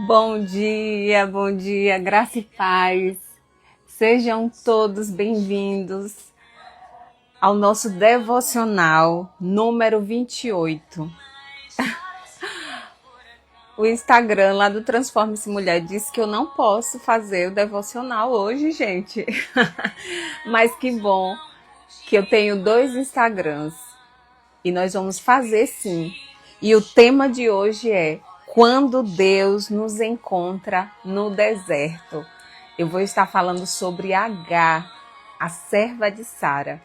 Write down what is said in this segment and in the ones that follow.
Bom dia, graça e paz. Sejam todos bem-vindos ao nosso devocional número 28. O Instagram lá do Transforme-se Mulher disse que eu não posso fazer o devocional hoje, gente. Mas que bom que eu tenho 2 Instagrams e nós vamos fazer sim. E o tema de hoje é Quando Deus nos encontra no deserto. Eu vou estar falando sobre Agar, a serva de Sara.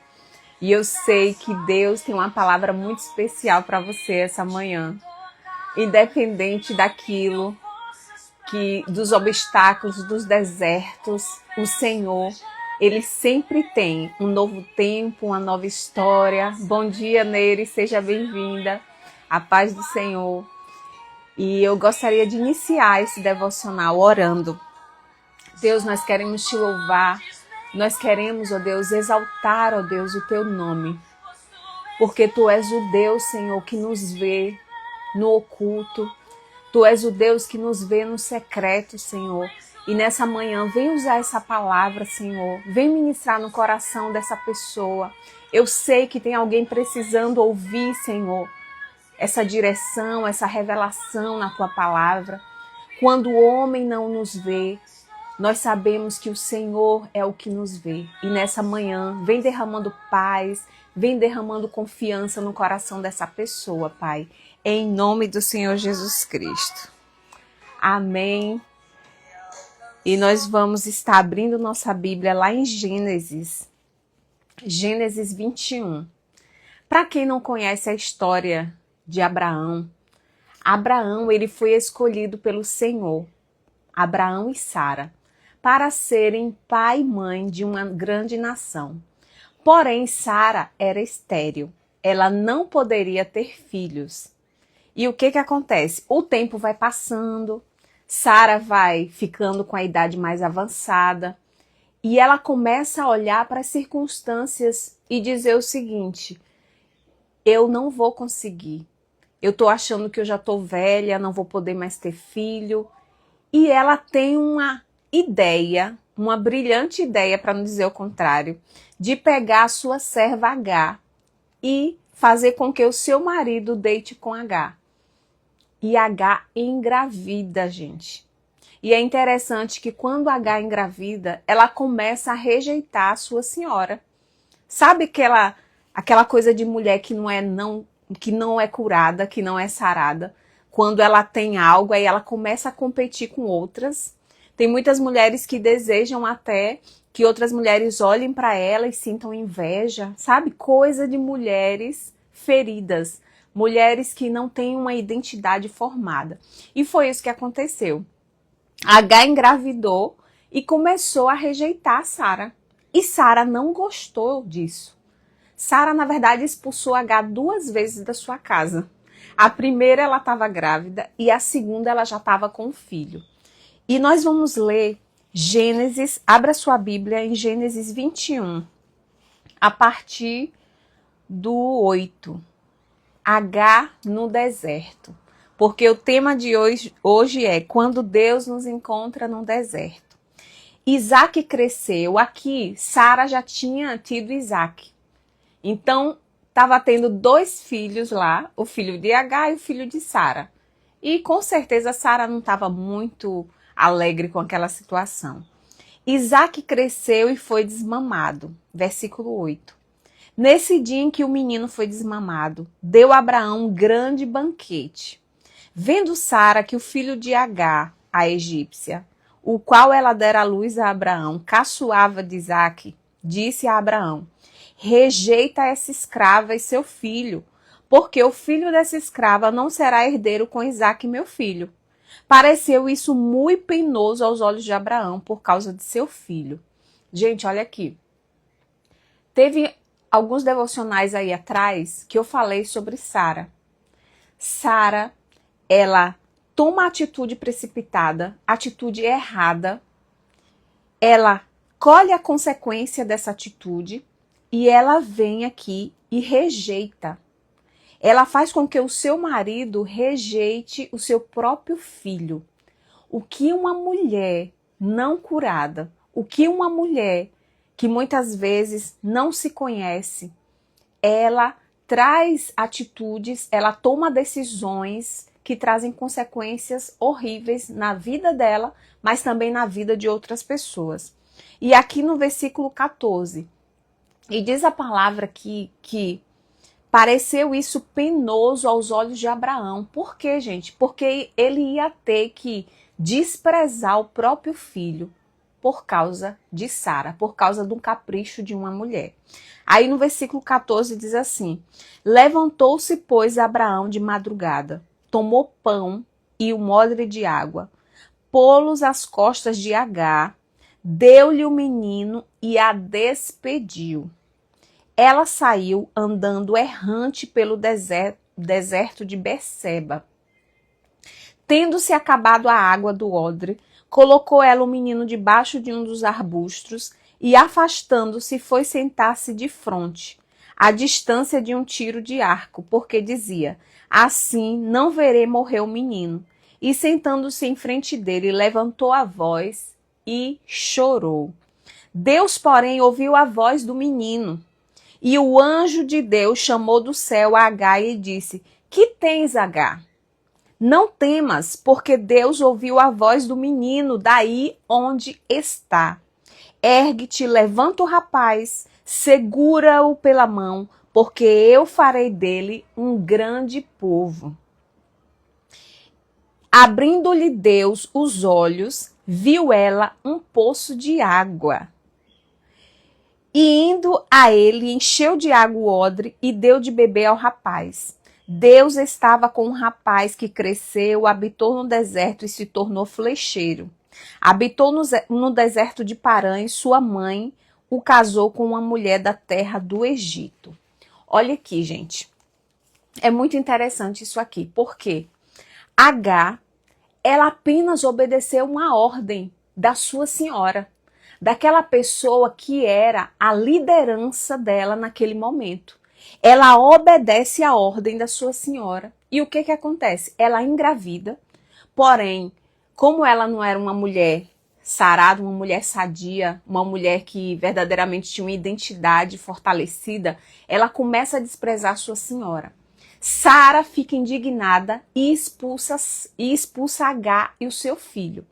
E eu sei que Deus tem uma palavra muito especial para você essa manhã. Independente daquilo, dos obstáculos, dos desertos, o Senhor, Ele sempre tem um novo tempo, uma nova história. Bom dia, Nery, seja bem-vinda. A paz do Senhor. E eu gostaria de iniciar esse devocional orando. Deus, nós queremos te louvar, nós queremos, ó Deus, exaltar, ó Deus, o teu nome. Porque tu és o Deus, Senhor, que nos vê no oculto. Tu és o Deus que nos vê no secreto, Senhor. E nessa manhã, vem usar essa palavra, Senhor. Vem ministrar no coração dessa pessoa. Eu sei que tem alguém precisando ouvir, Senhor, essa direção, essa revelação na tua palavra. Quando o homem não nos vê, nós sabemos que o Senhor é o que nos vê. E nessa manhã, vem derramando paz, vem derramando confiança no coração dessa pessoa, Pai. Em nome do Senhor Jesus Cristo. Amém. E nós vamos estar abrindo nossa Bíblia lá em Gênesis 21. Para quem não conhece a história de Abraão, ele foi escolhido pelo Senhor, Abraão e Sara, para serem pai e mãe de uma grande nação. Porém, Sara era estéril, ela não poderia ter filhos. E o que acontece? O tempo vai passando, Sara vai ficando com a idade mais avançada e ela começa a olhar para as circunstâncias e dizer o seguinte: eu não vou conseguir, eu estou achando que eu já estou velha, não vou poder mais ter filho. E ela tem uma ideia, uma brilhante ideia, para não dizer o contrário, de pegar a sua serva Agar e fazer com que o seu marido deite com Agar. E Agar engravida, gente. E é interessante que quando Agar engravida, ela começa a rejeitar a sua senhora. Sabe aquela coisa de mulher que não é curada, que não é sarada? Quando ela tem algo, aí ela começa a competir com outras. Tem muitas mulheres que desejam até que outras mulheres olhem para ela e sintam inveja, sabe? Coisa de mulheres feridas. Mulheres que não têm uma identidade formada. E foi isso que aconteceu. Agar engravidou e começou a rejeitar Sara. E Sara não gostou disso. Sara, na verdade, expulsou Agar 2 vezes da sua casa. A primeira ela estava grávida e a segunda ela já estava com um filho. E nós vamos ler Gênesis, abra sua Bíblia em Gênesis 21, a partir do 8. Agar no deserto, porque o tema de hoje é Quando Deus nos encontra no deserto. Isaac cresceu. Aqui, Sara já tinha tido Isaac. Então, estava tendo 2 filhos lá, o filho de Agar e o filho de Sara. E com certeza Sara não estava muito alegre com aquela situação. Isaac cresceu e foi desmamado. Versículo 8. Nesse dia em que o menino foi desmamado, deu a Abraão um grande banquete. Vendo Sara que o filho de Agar, a egípcia, o qual ela dera à luz a Abraão, caçoava de Isaac, disse a Abraão: rejeita essa escrava e seu filho, porque o filho dessa escrava não será herdeiro com Isaac, meu filho. Pareceu isso muito penoso aos olhos de Abraão por causa de seu filho. Gente, olha aqui. Teve alguns devocionais aí atrás que eu falei sobre Sara. Sara, ela toma atitude precipitada, atitude errada. Ela colhe a consequência dessa atitude e ela vem aqui e rejeita. Ela faz com que o seu marido rejeite o seu próprio filho. o que uma mulher não curada, o que uma mulher que muitas vezes não se conhece, ela traz atitudes, ela toma decisões que trazem consequências horríveis na vida dela, mas também na vida de outras pessoas. E aqui no versículo 14, e diz a palavra que pareceu isso penoso aos olhos de Abraão. Por quê, gente? Porque ele ia ter que desprezar o próprio filho por causa de Sara, por causa de um capricho de uma mulher. Aí no versículo 14 diz assim: levantou-se, pois, Abraão de madrugada, tomou pão e um odre de água, pô-los às costas de Agar, deu-lhe o menino e a despediu. Ela saiu andando errante pelo deserto de Berseba. Tendo-se acabado a água do odre, colocou ela o menino debaixo de um dos arbustos e, afastando-se, foi sentar-se de fronte, à distância de um tiro de arco, porque dizia: assim não verei morrer o menino. E sentando-se em frente dele, levantou a voz e chorou. Deus, porém, ouviu a voz do menino. E o anjo de Deus chamou do céu a Agar e disse: que tens, Agar? Não temas, porque Deus ouviu a voz do menino daí onde está. Ergue-te, levanta o rapaz, segura-o pela mão, porque eu farei dele um grande povo. Abrindo-lhe Deus os olhos, viu ela um poço de água. E indo a ele, encheu de água o odre e deu de beber ao rapaz. Deus estava com um rapaz que cresceu, habitou no deserto e se tornou flecheiro. Habitou no deserto de Parã e sua mãe o casou com uma mulher da terra do Egito. Olha aqui, gente. É muito interessante isso aqui. Por quê? Agar, ela apenas obedeceu uma ordem da sua senhora, daquela pessoa que era a liderança dela naquele momento. Ela obedece à ordem da sua senhora. E o que acontece? Ela engravida, porém, como ela não era uma mulher sarada, uma mulher sadia, uma mulher que verdadeiramente tinha uma identidade fortalecida, ela começa a desprezar sua senhora. Sara fica indignada e expulsa Agar e o seu filho.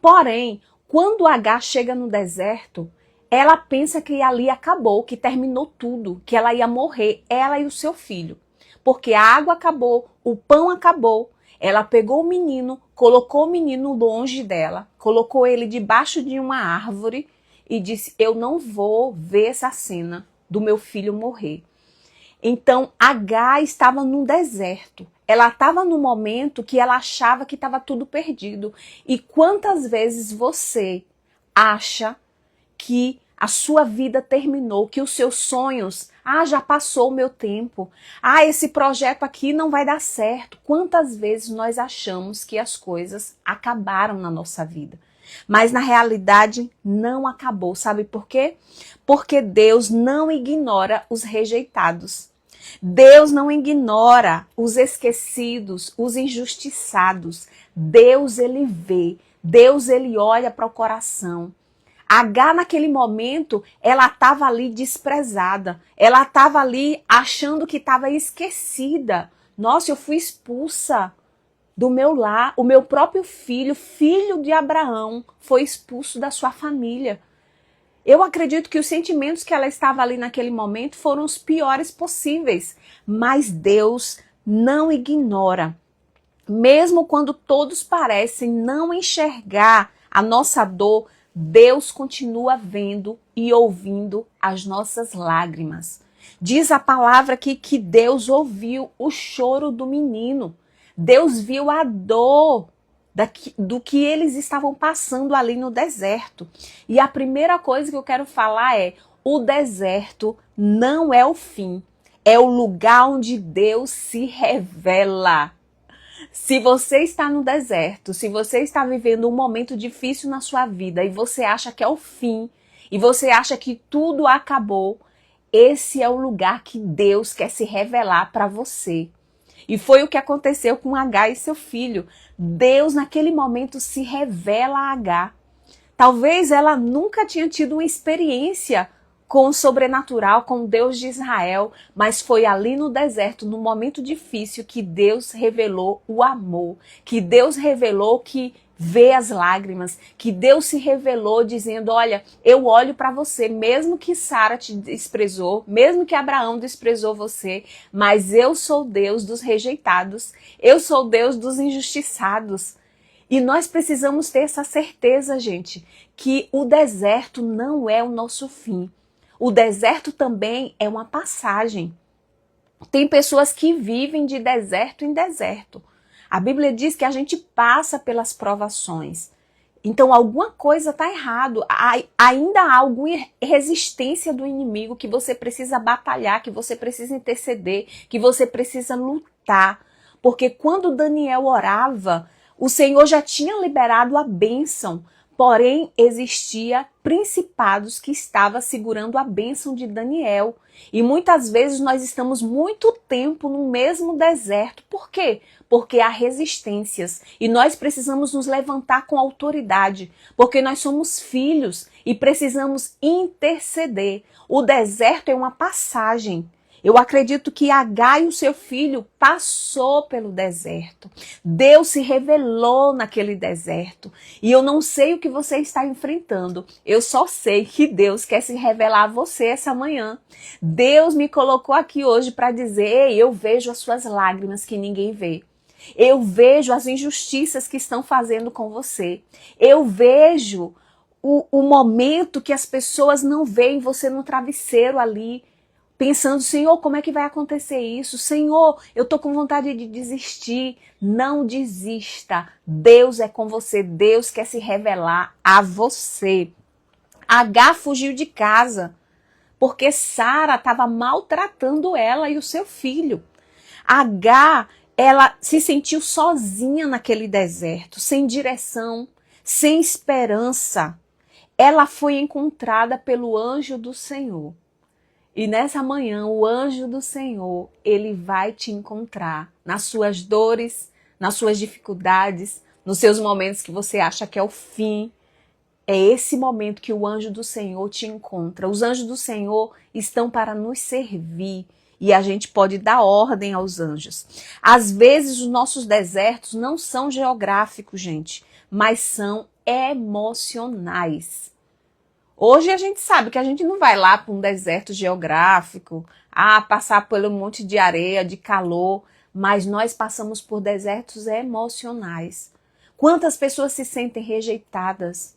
Porém, quando Agar chega no deserto, ela pensa que ali acabou, que terminou tudo, que ela ia morrer, ela e o seu filho. Porque a água acabou, o pão acabou. Ela pegou o menino, colocou o menino longe dela, colocou ele debaixo de uma árvore e disse: eu não vou ver essa cena do meu filho morrer. Então, Agar estava no deserto. Ela estava no momento que ela achava que estava tudo perdido. E quantas vezes você acha que a sua vida terminou, que os seus sonhos, já passou o meu tempo, esse projeto aqui não vai dar certo. Quantas vezes nós achamos que as coisas acabaram na nossa vida? Mas na realidade não acabou. Sabe por quê? Porque Deus não ignora os rejeitados. Deus não ignora os esquecidos, os injustiçados. Deus, ele vê. Deus, ele olha para o coração. Agar, naquele momento, ela estava ali desprezada. Ela estava ali achando que estava esquecida. Nossa, eu fui expulsa do meu lar. O meu próprio filho, filho de Abraão, foi expulso da sua família. Eu acredito que os sentimentos que ela estava ali naquele momento foram os piores possíveis. Mas Deus não ignora. Mesmo quando todos parecem não enxergar a nossa dor, Deus continua vendo e ouvindo as nossas lágrimas. Diz a palavra aqui que Deus ouviu o choro do menino. Deus viu a dor do que eles estavam passando ali no deserto. E a primeira coisa que eu quero falar é: o deserto não é o fim, é o lugar onde Deus se revela. Se você está no deserto, se você está vivendo um momento difícil na sua vida e você acha que é o fim, e você acha que tudo acabou, esse é o lugar que Deus quer se revelar para você. E foi o que aconteceu com Agar e seu filho. Deus, naquele momento, se revela a Agar. Talvez ela nunca tinha tido uma experiência com o sobrenatural, com o Deus de Israel, mas foi ali no deserto, no momento difícil, que Deus revelou o amor, que Deus revelou que vê as lágrimas, que Deus se revelou dizendo, olha, eu olho para você, mesmo que Sara te desprezou, mesmo que Abraão desprezou você, mas eu sou Deus dos rejeitados, eu sou Deus dos injustiçados. E nós precisamos ter essa certeza, gente, que o deserto não é o nosso fim. O deserto também é uma passagem. Tem pessoas que vivem de deserto em deserto. A Bíblia diz que a gente passa pelas provações. Então alguma coisa está errado. Ainda há alguma resistência do inimigo que você precisa batalhar, que você precisa interceder, que você precisa lutar. Porque quando Daniel orava, o Senhor já tinha liberado a bênção, porém existia principados que estavam segurando a bênção de Daniel. E muitas vezes nós estamos muito tempo no mesmo deserto. Por quê? Porque há resistências e nós precisamos nos levantar com autoridade, porque nós somos filhos e precisamos interceder. O deserto é uma passagem. Eu acredito que Agar e o seu filho passou pelo deserto. Deus se revelou naquele deserto. E eu não sei o que você está enfrentando. Eu só sei que Deus quer se revelar a você essa manhã. Deus me colocou aqui hoje para dizer, ei, eu vejo as suas lágrimas que ninguém vê. Eu vejo as injustiças que estão fazendo com você. Eu vejo o momento que as pessoas não veem você no travesseiro ali, pensando, Senhor, como é que vai acontecer isso? Senhor, eu tô com vontade de desistir. Não desista. Deus é com você. Deus quer se revelar a você. Agar fugiu de casa porque Sara estava maltratando ela e o seu filho. Agar, ela se sentiu sozinha naquele deserto, sem direção, sem esperança. Ela foi encontrada pelo anjo do Senhor. E nessa manhã, o anjo do Senhor, ele vai te encontrar nas suas dores, nas suas dificuldades, nos seus momentos que você acha que é o fim. É esse momento que o anjo do Senhor te encontra. Os anjos do Senhor estão para nos servir e a gente pode dar ordem aos anjos. Às vezes, os nossos desertos não são geográficos, gente, mas são emocionais. Hoje a gente sabe que a gente não vai lá para um deserto geográfico, passar por um monte de areia, de calor, mas nós passamos por desertos emocionais. Quantas pessoas se sentem rejeitadas?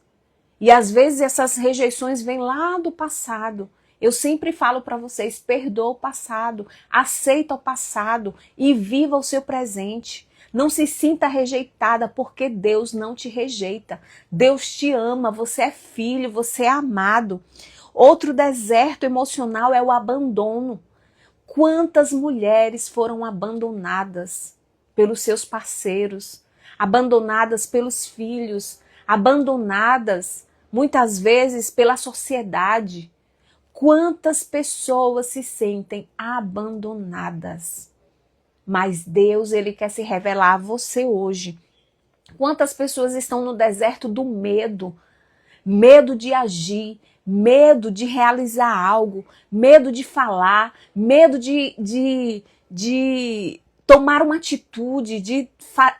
E às vezes essas rejeições vêm lá do passado. Eu sempre falo para vocês, perdoa o passado, aceita o passado e viva o seu presente. Não se sinta rejeitada, porque Deus não te rejeita. Deus te ama, você é filho, você é amado. Outro deserto emocional é o abandono. Quantas mulheres foram abandonadas pelos seus parceiros, abandonadas pelos filhos, abandonadas muitas vezes pela sociedade. Quantas pessoas se sentem abandonadas? Mas Deus, ele quer se revelar a você hoje. Quantas pessoas estão no deserto do medo? Medo de agir, medo de realizar algo, medo de falar, medo de tomar uma atitude, de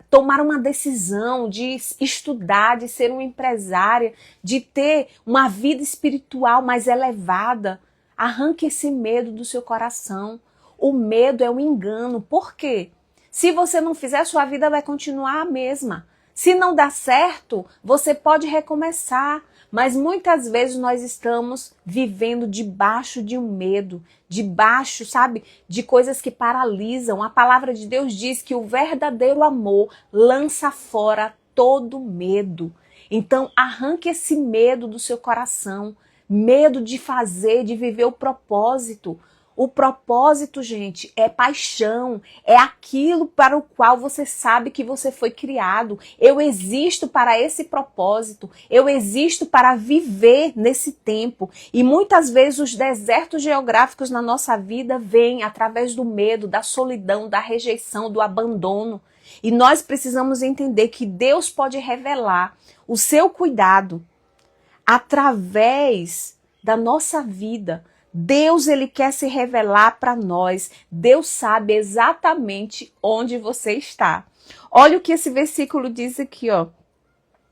tomar uma decisão, de estudar, de ser uma empresária, de ter uma vida espiritual mais elevada. Arranque esse medo do seu coração. O medo é um engano. Por quê? Se você não fizer, sua vida vai continuar a mesma. Se não dá certo, você pode recomeçar. Mas muitas vezes nós estamos vivendo debaixo de um medo, debaixo, sabe, de coisas que paralisam. A palavra de Deus diz que o verdadeiro amor lança fora todo medo. Então, arranque esse medo do seu coração, medo de fazer, de viver o propósito. O propósito, gente, é paixão, é aquilo para o qual você sabe que você foi criado. Eu existo para esse propósito, eu existo para viver nesse tempo. E muitas vezes os desertos geográficos na nossa vida vêm através do medo, da solidão, da rejeição, do abandono. E nós precisamos entender que Deus pode revelar o seu cuidado através da nossa vida. Deus, ele quer se revelar para nós. Deus sabe exatamente onde você está. Olha o que esse versículo diz aqui, ó.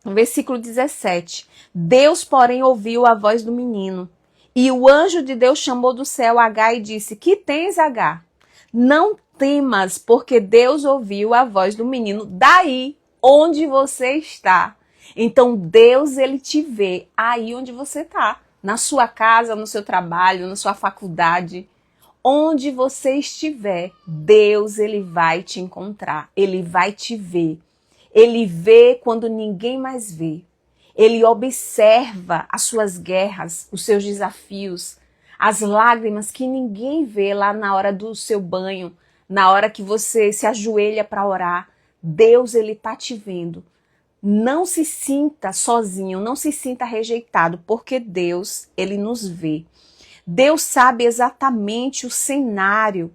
No versículo 17. Deus, porém, ouviu a voz do menino. E o anjo de Deus chamou do céu Agar e disse: Que tens, Agar? Não temas, porque Deus ouviu a voz do menino daí onde você está. Então Deus, ele te vê aí onde você está. Na sua casa, no seu trabalho, na sua faculdade, onde você estiver, Deus, ele vai te encontrar, ele vai te ver. Ele vê quando ninguém mais vê. Ele observa as suas guerras, os seus desafios, as lágrimas que ninguém vê lá na hora do seu banho, na hora que você se ajoelha para orar. Deus, ele está te vendo. Não se sinta sozinho, não se sinta rejeitado, porque Deus, ele nos vê. Deus sabe exatamente o cenário.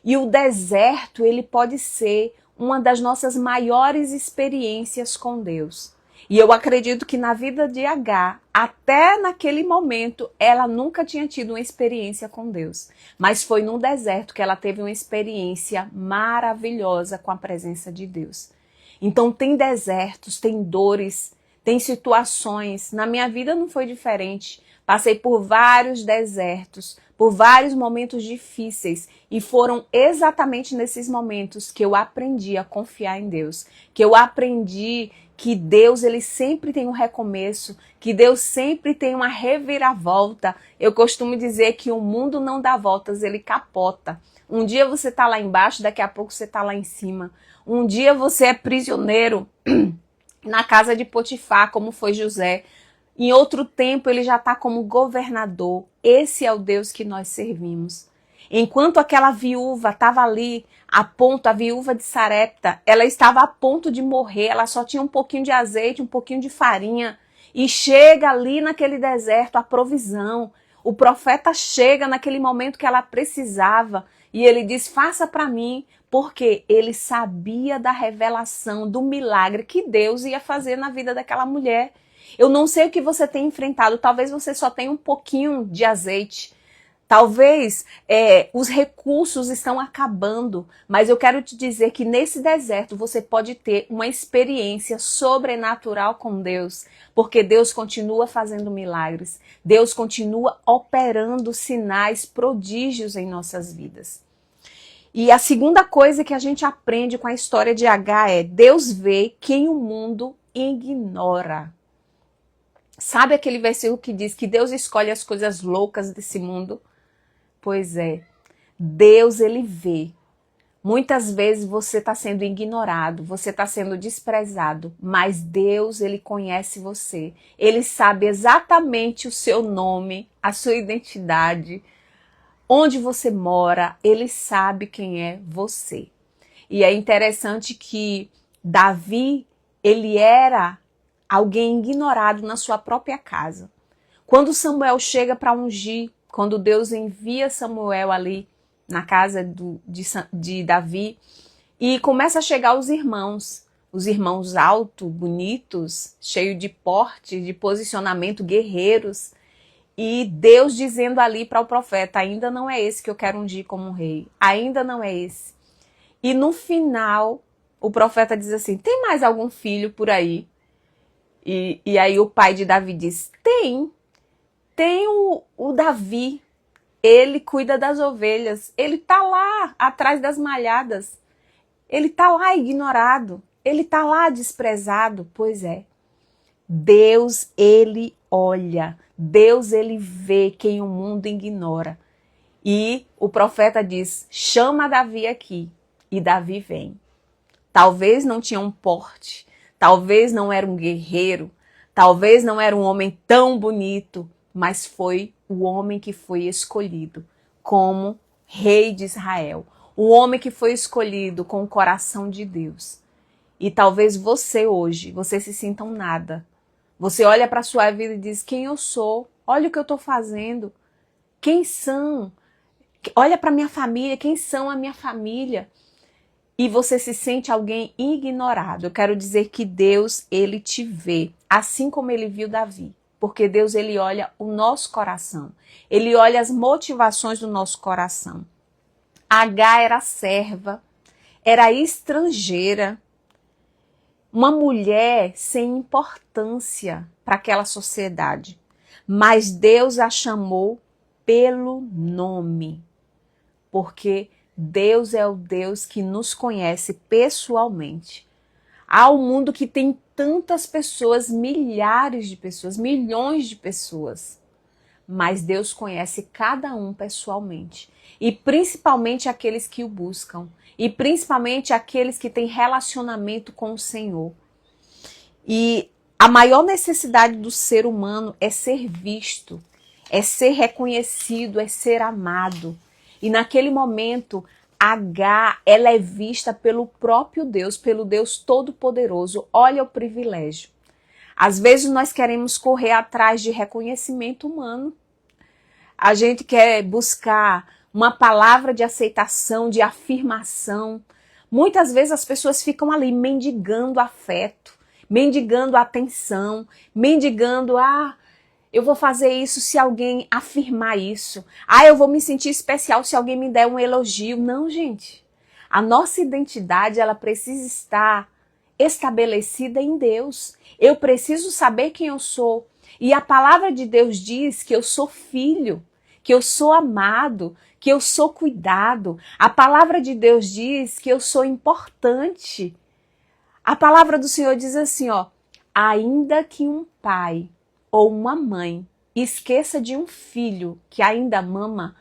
E o deserto, ele pode ser uma das nossas maiores experiências com Deus. E eu acredito que na vida de Agar, até naquele momento, ela nunca tinha tido uma experiência com Deus. Mas foi no deserto que ela teve uma experiência maravilhosa com a presença de Deus. Então tem desertos, tem dores, tem situações. Na minha vida não foi diferente. Passei por vários desertos, por vários momentos difíceis. E foram exatamente nesses momentos que eu aprendi a confiar em Deus. Que eu aprendi que Deus, ele sempre tem um recomeço. Que Deus sempre tem uma reviravolta. Eu costumo dizer que o mundo não dá voltas, ele capota. Um dia você está lá embaixo, daqui a pouco você está lá em cima. Um dia você é prisioneiro na casa de Potifar, como foi José. Em outro tempo ele já está como governador. Esse é o Deus que nós servimos. Enquanto aquela viúva estava ali, a viúva de Sarepta, ela estava a ponto de morrer, ela só tinha um pouquinho de azeite, um pouquinho de farinha. E chega ali naquele deserto a provisão. O profeta chega naquele momento que ela precisava e ele diz: faça para mim, porque ele sabia da revelação, do milagre que Deus ia fazer na vida daquela mulher. Eu não sei o que você tem enfrentado, talvez você só tenha um pouquinho de azeite, talvez os recursos estão acabando, mas eu quero te dizer que nesse deserto você pode ter uma experiência sobrenatural com Deus, porque Deus continua fazendo milagres, Deus continua operando sinais, prodígios em nossas vidas. E a segunda coisa que a gente aprende com a história de Agar é: Deus vê quem o mundo ignora. Sabe aquele versículo que diz que Deus escolhe as coisas loucas desse mundo? Pois é, Deus, ele vê. Muitas vezes você está sendo ignorado, você está sendo desprezado, mas Deus, ele conhece você. Ele sabe exatamente o seu nome, a sua identidade, onde você mora, ele sabe quem é você. E é interessante que Davi, ele era alguém ignorado na sua própria casa. Quando Samuel chega para ungir, quando Deus envia Samuel ali na casa de Davi, e começa a chegar os irmãos altos, bonitos, cheios de porte, de posicionamento, guerreiros, e Deus dizendo ali para o profeta: ainda não é esse que eu quero ungir como rei, ainda não é esse. E no final, o profeta diz assim: tem mais algum filho por aí? E aí o pai de Davi diz: tem o Davi, ele cuida das ovelhas, ele tá lá atrás das malhadas, ele tá lá ignorado, ele tá lá desprezado. Pois é, Deus, ele olha, Deus, ele vê quem o mundo ignora. E o profeta diz: chama Davi aqui. E Davi vem. Talvez não tinha um porte, talvez não era um guerreiro, talvez não era um homem tão bonito, mas foi o homem que foi escolhido como rei de Israel. O homem que foi escolhido com o coração de Deus. E talvez você hoje, você se sinta um nada. Você olha para a sua vida e diz, quem eu sou? Olha o que eu estou fazendo. Quem são? Olha para minha família, quem são a minha família? E você se sente alguém ignorado. Eu quero dizer que Deus, ele te vê, assim como ele viu Davi. Porque Deus, ele olha o nosso coração. Ele olha as motivações do nosso coração. Agar era serva, era estrangeira, uma mulher sem importância para aquela sociedade. Mas Deus a chamou pelo nome, porque Deus é o Deus que nos conhece pessoalmente. Há um mundo que tem tantas pessoas, milhares de pessoas, milhões de pessoas, mas Deus conhece cada um pessoalmente. E principalmente aqueles que o buscam. E principalmente aqueles que têm relacionamento com o Senhor. E a maior necessidade do ser humano é ser visto, é ser reconhecido, é ser amado. E naquele momento, Agar, ela é vista pelo próprio Deus, pelo Deus Todo-Poderoso. Olha o privilégio. Às vezes nós queremos correr atrás de reconhecimento humano. A gente quer buscar uma palavra de aceitação, de afirmação. Muitas vezes as pessoas ficam ali mendigando afeto, mendigando atenção, mendigando, eu vou fazer isso se alguém afirmar isso. Eu vou me sentir especial se alguém me der um elogio. Não, gente. A nossa identidade, ela precisa estar estabelecida em Deus. Eu preciso saber quem eu sou. E a palavra de Deus diz que eu sou filho, que eu sou amado, que eu sou cuidado. A palavra de Deus diz que eu sou importante. A palavra do Senhor diz assim, ainda que um pai ou uma mãe esqueça de um filho que ainda mama,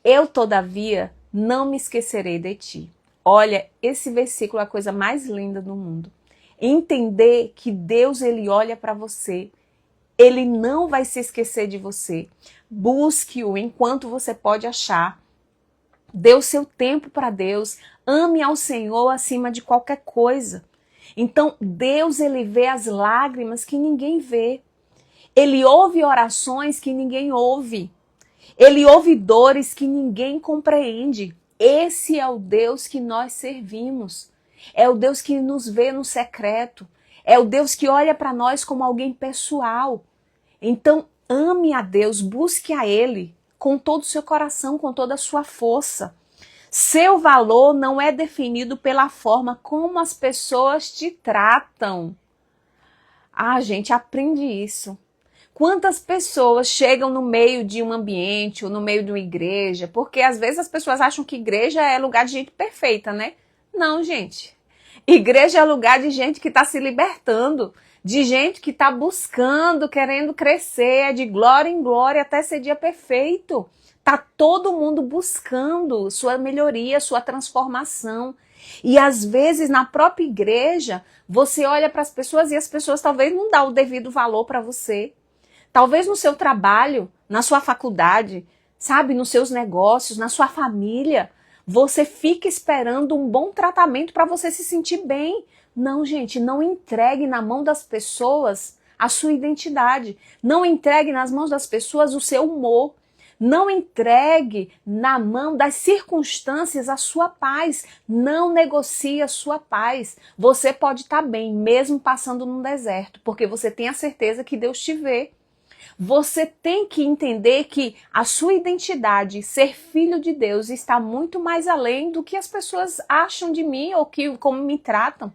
eu, todavia, não me esquecerei de ti. Olha, esse versículo é a coisa mais linda do mundo. Entender que Deus, ele olha para você. Ele não vai se esquecer de você. Busque-o enquanto você pode achar. Dê o seu tempo para Deus. Ame ao Senhor acima de qualquer coisa. Então, Deus, ele vê as lágrimas que ninguém vê. Ele ouve orações que ninguém ouve. Ele ouve dores que ninguém compreende. Esse é o Deus que nós servimos. É o Deus que nos vê no secreto. É o Deus que olha para nós como alguém pessoal. Então, ame a Deus, busque a Ele com todo o seu coração, com toda a sua força. Seu valor não é definido pela forma como as pessoas te tratam. Gente, aprende isso. Quantas pessoas chegam no meio de um ambiente ou no meio de uma igreja, porque às vezes as pessoas acham que igreja é lugar de gente perfeita, né? Não, gente. Igreja é lugar de gente que está se libertando, de gente que está buscando, querendo crescer, de glória em glória até ser dia perfeito. Tá todo mundo buscando sua melhoria, sua transformação. E às vezes na própria igreja, você olha para as pessoas e as pessoas talvez não dão o devido valor para você. Talvez no seu trabalho, na sua faculdade, sabe, nos seus negócios, na sua família, você fica esperando um bom tratamento para você se sentir bem. Não, gente, não entregue na mão das pessoas a sua identidade. Não entregue nas mãos das pessoas o seu humor. Não entregue na mão das circunstâncias a sua paz. Não negocie a sua paz. Você pode estar bem, mesmo passando num deserto, porque você tem a certeza que Deus te vê. Você tem que entender que a sua identidade, ser filho de Deus, está muito mais além do que as pessoas acham de mim ou como me tratam.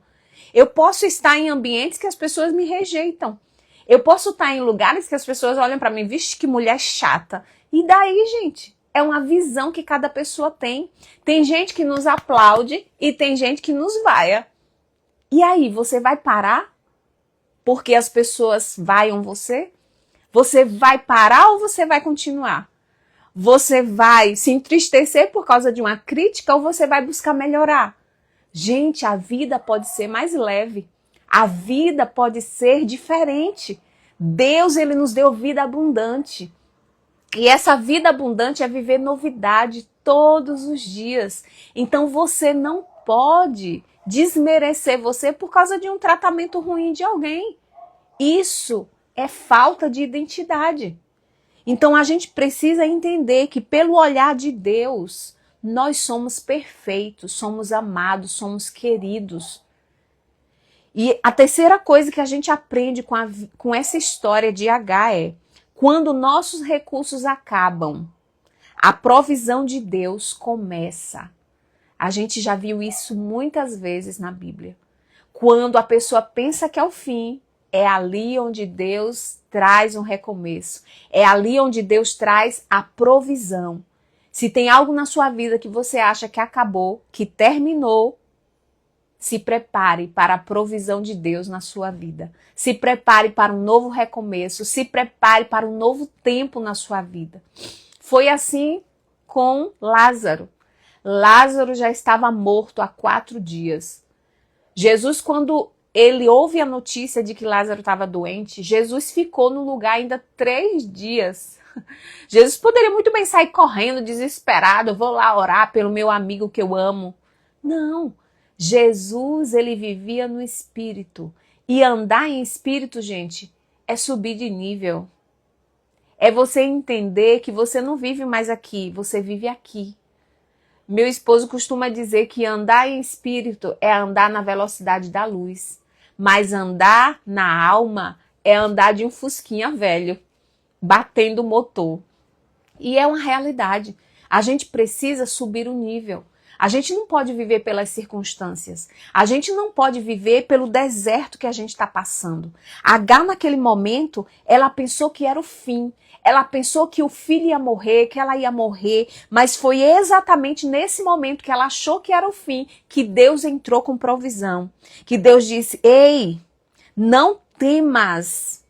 Eu posso estar em ambientes que as pessoas me rejeitam. Eu posso estar em lugares que as pessoas olham para mim, vixe, que mulher chata. E daí, gente? É uma visão que cada pessoa tem. Tem gente que nos aplaude e tem gente que nos vaia. E aí, você vai parar porque as pessoas vaiam você? Você vai parar ou você vai continuar? Você vai se entristecer por causa de uma crítica ou você vai buscar melhorar? Gente, a vida pode ser mais leve. A vida pode ser diferente. Deus, ele nos deu vida abundante. E essa vida abundante é viver novidade todos os dias. Então você não pode desmerecer você por causa de um tratamento ruim de alguém. Isso é falta de identidade. Então a gente precisa entender que pelo olhar de Deus, nós somos perfeitos, somos amados, somos queridos. E a terceira coisa que a gente aprende com essa história de H é: quando nossos recursos acabam, a provisão de Deus começa. A gente já viu isso muitas vezes na Bíblia. Quando a pessoa pensa que é o fim, é ali onde Deus traz um recomeço. É ali onde Deus traz a provisão. Se tem algo na sua vida que você acha que acabou, que terminou, se prepare para a provisão de Deus na sua vida. Se prepare para um novo recomeço. Se prepare para um novo tempo na sua vida. Foi assim com Lázaro. Lázaro já estava morto há 4 dias. Jesus, quando ele ouve a notícia de que Lázaro estava doente, Jesus ficou no lugar ainda 3 dias. Jesus poderia muito bem sair correndo, desesperado, vou lá orar pelo meu amigo que eu amo. Não. Jesus, ele vivia no Espírito. E andar em Espírito, gente, é subir de nível. É você entender que você não vive mais aqui, você vive aqui. Meu esposo costuma dizer que andar em Espírito é andar na velocidade da luz. Mas andar na alma é andar de um fusquinha velho, batendo o motor. E é uma realidade. A gente precisa subir o nível. A gente não pode viver pelas circunstâncias. A gente não pode viver pelo deserto que a gente está passando. H, naquele momento, ela pensou que era o fim. Ela pensou que o filho ia morrer, que ela ia morrer. Mas foi exatamente nesse momento que ela achou que era o fim que Deus entrou com provisão. Que Deus disse: ei, não temas.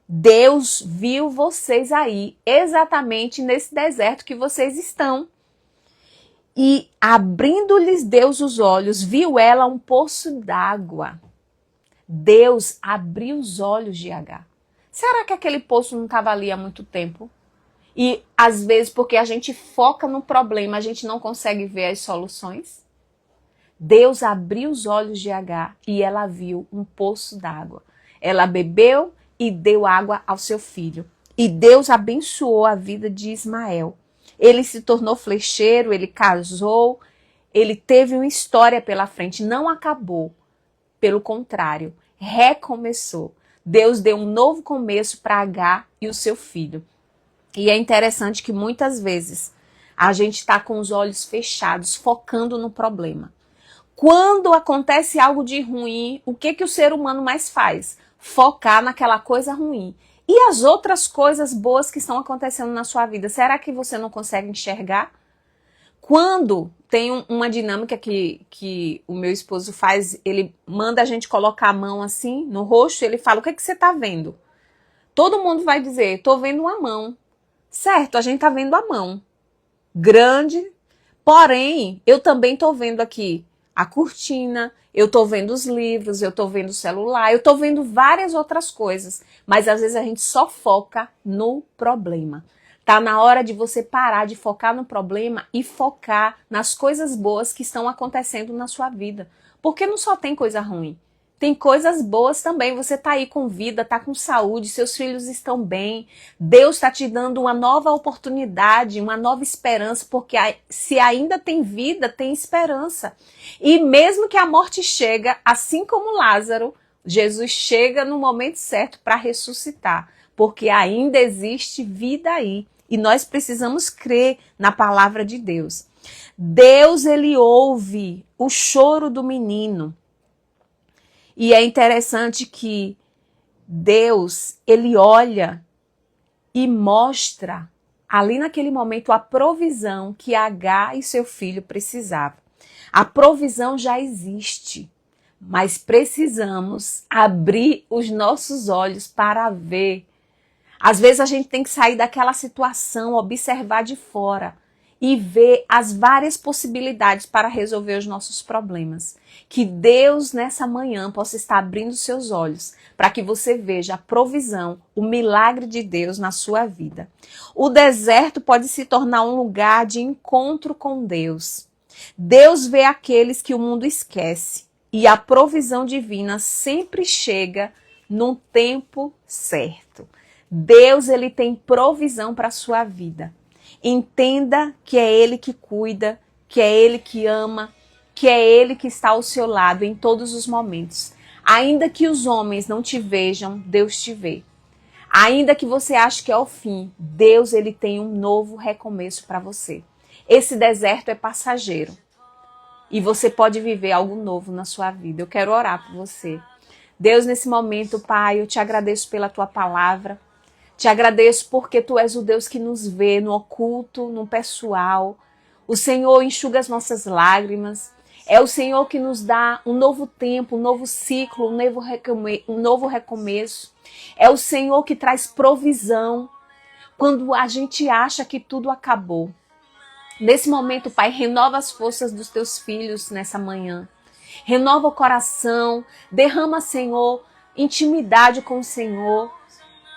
Deus viu vocês aí, exatamente nesse deserto que vocês estão. E abrindo-lhes Deus os olhos, viu ela um poço d'água. Deus abriu os olhos de H. Será que aquele poço não estava ali há muito tempo? E às vezes, porque a gente foca no problema, a gente não consegue ver as soluções? Deus abriu os olhos de H e ela viu um poço d'água. Ela bebeu e deu água ao seu filho. E Deus abençoou a vida de Ismael. Ele se tornou flecheiro, ele casou, ele teve uma história pela frente, não acabou. Pelo contrário, recomeçou. Deus deu um novo começo para H e o seu filho. E é interessante que muitas vezes a gente está com os olhos fechados, focando no problema. Quando acontece algo de ruim, o que o ser humano mais faz? Focar naquela coisa ruim. E as outras coisas boas que estão acontecendo na sua vida, será que você não consegue enxergar? Quando tem uma dinâmica que o meu esposo faz, ele manda a gente colocar a mão assim no rosto, ele fala: o que você está vendo? Todo mundo vai dizer: estou vendo uma mão. Certo, a gente está vendo a mão. Grande, porém, eu também estou vendo aqui a cortina, eu estou vendo os livros, eu estou vendo o celular, eu estou vendo várias outras coisas. Mas às vezes a gente só foca no problema. Tá na hora de você parar de focar no problema e focar nas coisas boas que estão acontecendo na sua vida. Porque não só tem coisa ruim. Tem coisas boas também. Você tá aí com vida, tá com saúde, seus filhos estão bem. Deus está te dando uma nova oportunidade, uma nova esperança, porque se ainda tem vida, tem esperança. E mesmo que a morte chega, assim como Lázaro, Jesus chega no momento certo para ressuscitar, porque ainda existe vida aí. E nós precisamos crer na palavra de Deus. Deus, ele ouve o choro do menino. E é interessante que Deus, ele olha e mostra ali naquele momento a provisão que H e seu filho precisavam. A provisão já existe, mas precisamos abrir os nossos olhos para ver. Às vezes a gente tem que sair daquela situação, observar de fora e ver as várias possibilidades para resolver os nossos problemas. Que Deus nessa manhã possa estar abrindo seus olhos para que você veja a provisão, o milagre de Deus na sua vida. O deserto pode se tornar um lugar de encontro com Deus. Deus vê aqueles que o mundo esquece e a provisão divina sempre chega num tempo certo. Deus, ele tem provisão para a sua vida. Entenda que é Ele que cuida, que é Ele que ama, que é Ele que está ao seu lado em todos os momentos. Ainda que os homens não te vejam, Deus te vê. Ainda que você ache que é o fim, Deus, ele tem um novo recomeço para você. Esse deserto é passageiro e você pode viver algo novo na sua vida. Eu quero orar por você. Deus, nesse momento, Pai, eu te agradeço pela tua palavra. Te agradeço porque tu és o Deus que nos vê no oculto, no pessoal. O Senhor enxuga as nossas lágrimas. É o Senhor que nos dá um novo tempo, um novo ciclo, um novo recomeço. É o Senhor que traz provisão quando a gente acha que tudo acabou. Nesse momento, Pai, renova as forças dos teus filhos nessa manhã. Renova o coração, derrama, Senhor, intimidade com o Senhor.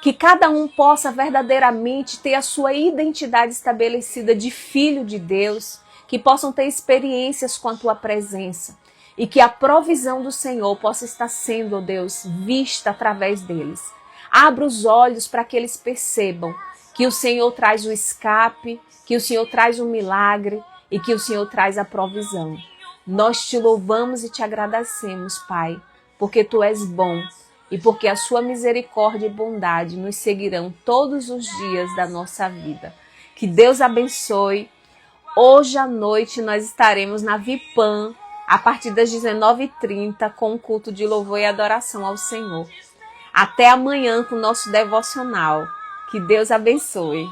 Que cada um possa verdadeiramente ter a sua identidade estabelecida de filho de Deus, que possam ter experiências com a tua presença e que a provisão do Senhor possa estar sendo, ó Deus, vista através deles. Abra os olhos para que eles percebam que o Senhor traz o escape, que o Senhor traz o milagre e que o Senhor traz a provisão. Nós te louvamos e te agradecemos, Pai, porque tu és bom. E porque a sua misericórdia e bondade nos seguirão todos os dias da nossa vida. Que Deus abençoe. Hoje à noite nós estaremos na Vipan, a partir das 19h30, com um culto de louvor e adoração ao Senhor. Até amanhã com o nosso devocional. Que Deus abençoe.